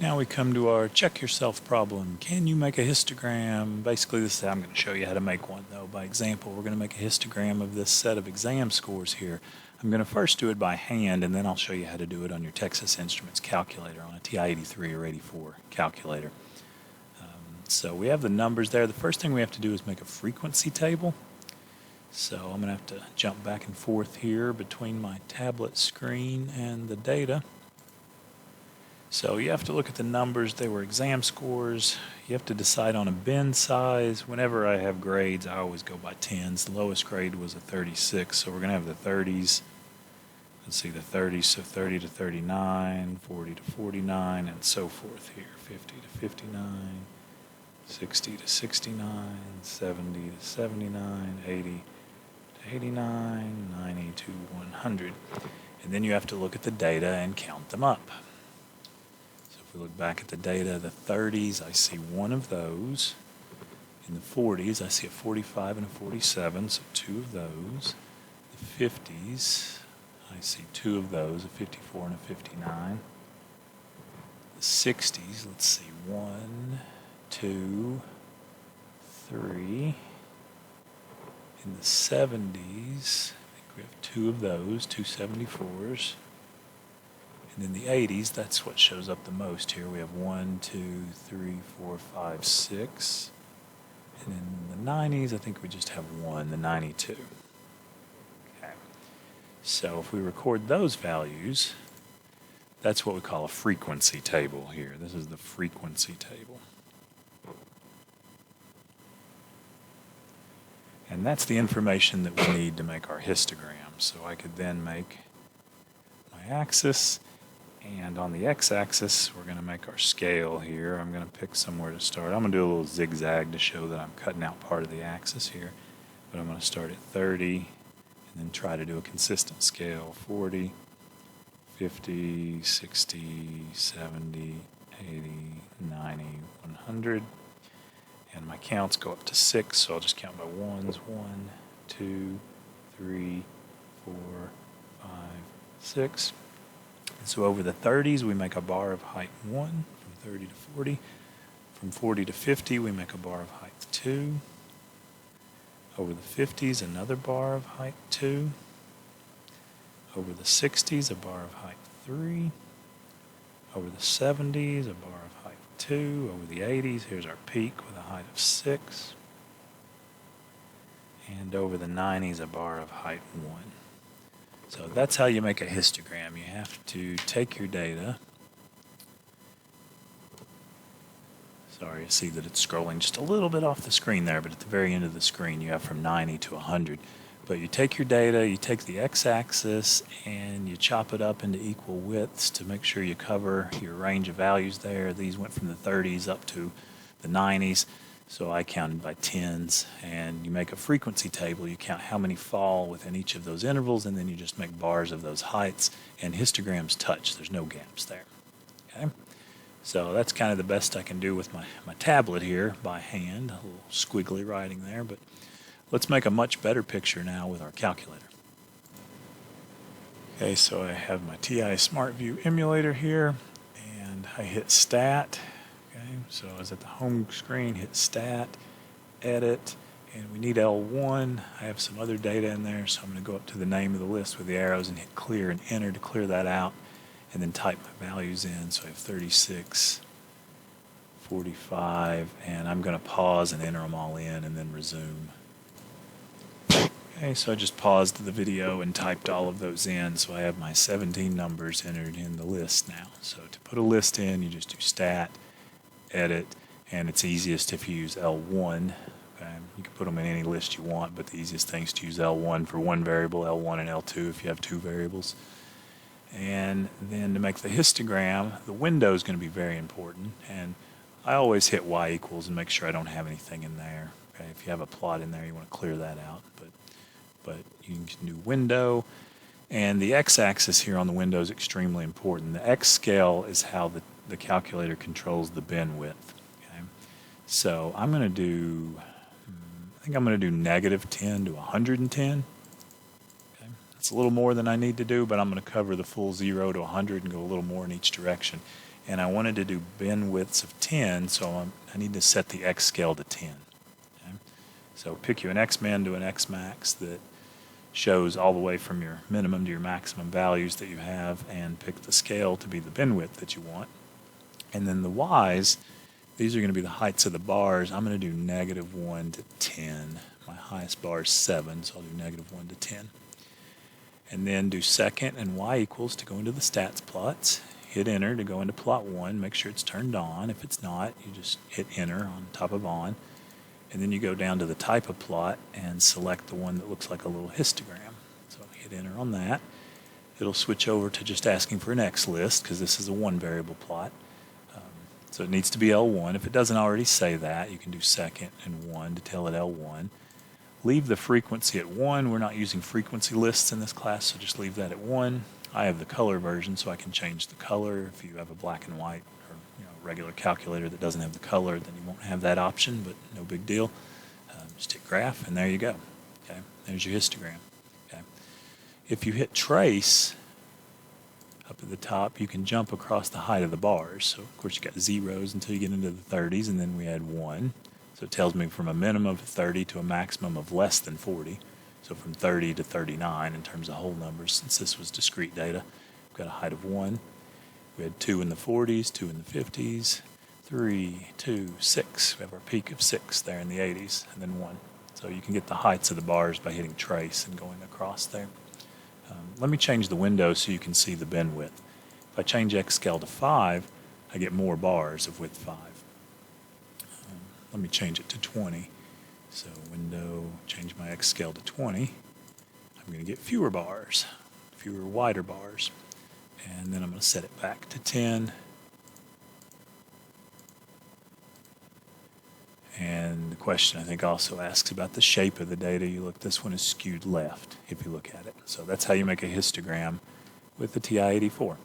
Now we come to our check yourself problem. Can you make a histogram? Basically, I'm going to show you how to make one though. By example, we're going to make a histogram of this set of exam scores here. I'm going to first do it by hand, and then I'll show you how to do it on your Texas Instruments calculator, on a TI-83 or 84 calculator. So we have the numbers there. The first thing we have to do is make a frequency table. So I'm going to have to jump back and forth here between my tablet screen and the data. So you have to look at the numbers. They were exam scores. You have to decide on a bin size. Whenever I have grades, I always go by tens. The lowest grade was a 36, so we're going to have the 30s. Let's see, the 30s, so 30 to 39, 40 to 49, and so forth here. 50 to 59, 60 to 69, 70 to 79, 80 to 89, 90 to 100. And then you have to look at the data and count them up. If we look back at the data, the 30s, I see one of those. In the 40s, I see a 45 and a 47, so two of those. The 50s, I see two of those, a 54 and a 59. The 60s, let's see, 1, 2, 3. In the 70s, I think we have two of those, two 74s. And in the 80s, that's what shows up the most here. We have 1, 2, 3, 4, 5, 6. And in the 90s, I think we just have one, the 92. Okay. So if we record those values, that's what we call a frequency table here. This is the frequency table. And that's the information that we need to make our histogram. So I could then make my axis. And on the x-axis, we're going to make our scale here. I'm going to pick somewhere to start. I'm going to do a little zigzag to show that I'm cutting out part of the axis here. But I'm going to start at 30 and then try to do a consistent scale. 40, 50, 60, 70, 80, 90, 100. And my counts go up to 6, so I'll just count by ones. 1, 2, 3, 4, 5, 6. So over the 30s, we make a bar of height 1, from 30 to 40. From 40 to 50, we make a bar of height 2. Over the 50s, another bar of height 2. Over the 60s, a bar of height 3. Over the 70s, a bar of height 2. Over the 80s, here's our peak with a height of 6. And over the 90s, a bar of height 1. So that's how you make a histogram. You have to take your data. Sorry, I see that it's scrolling just a little bit off the screen there, but at the very end of the screen you have from 90 to 100. But you take your data, you take the x-axis, and you chop it up into equal widths to make sure you cover your range of values there. These went from the 30s up to the 90s. So I counted by tens, and you make a frequency table. You count how many fall within each of those intervals, and then you just make bars of those heights, and histograms touch. There's no gaps there. Okay? So that's kind of the best I can do with my tablet here by hand. A little squiggly writing there, but let's make a much better picture now with our calculator. Okay, so I have my TI SmartView emulator here, and I hit Stat. So I was at the home screen, hit Stat, Edit, and we need L1. I have some other data in there, so I'm going to go up to the name of the list with the arrows and hit Clear and Enter to clear that out, and then type my values in. So I have 36, 45, and I'm going to pause and enter them all in and then resume. Okay, so I just paused the video and typed all of those in, so I have my 17 numbers entered in the list now. So to put a list in, you just do Stat, Edit, and it's easiest if you use L1. Okay? You can put them in any list you want, but the easiest thing is to use L1 for one variable, L1 and L2 if you have two variables. And then to make the histogram, the window is going to be very important, and I always hit Y equals and make sure I don't have anything in there. Okay? If you have a plot in there, you want to clear that out, but you can do window. And the x-axis here on the window is extremely important. The x scale is how the calculator controls the bin width. Okay? So I'm going to do, I think I'm going to do -10 to 110. Okay? That's a little more than I need to do, but I'm going to cover the full 0 to 100 and go a little more in each direction. and I wanted to do bin widths of 10, so I need to set the X scale to 10. Okay? So pick you an X min to an X max that shows all the way from your minimum to your maximum values that you have, and pick the scale to be the bin width that you want. And then the Y's, these are going to be the heights of the bars. I'm going to do -1 to 10. My highest bar is 7, so I'll do -1 to 10. And then do second and Y equals to go into the stats plots. Hit enter to go into plot 1. Make sure it's turned on. If it's not, you just hit enter on top of on. And then you go down to the type of plot and select the one that looks like a little histogram. So hit enter on that. It'll switch over to just asking for an X list because this is a 1 variable plot. So it needs to be L1. If it doesn't already say that, you can do second and 1 to tell it L1. Leave the frequency at 1. We're not using frequency lists in this class, so just leave that at 1. I have the color version, so I can change the color. If you have a black and white or regular calculator that doesn't have the color, then you won't have that option, but no big deal. Just hit graph, and there you go. Okay, there's your histogram. Okay, if you hit trace up at the top, you can jump across the height of the bars. So of course you got zeros until you get into the 30s, and then we add 1. So it tells me from a minimum of 30 to a maximum of less than 40. So from 30 to 39 in terms of whole numbers, since this was discrete data. We've got a height of 1. We had 2 in the 40s, 2 in the 50s, 3, 2, 6. We have our peak of 6 there in the 80s, and then 1. So you can get the heights of the bars by hitting trace and going across there. Let me change the window so you can see the bin width. If I change X scale to 5, I get more bars of width 5. Let me change it to 20. So window, change my X scale to 20. I'm going to get fewer bars, fewer wider bars. And then I'm going to set it back to 10. And the question I think also asks about the shape of the data. You look, this one is skewed left if you look at it. So that's how you make a histogram with the TI-84.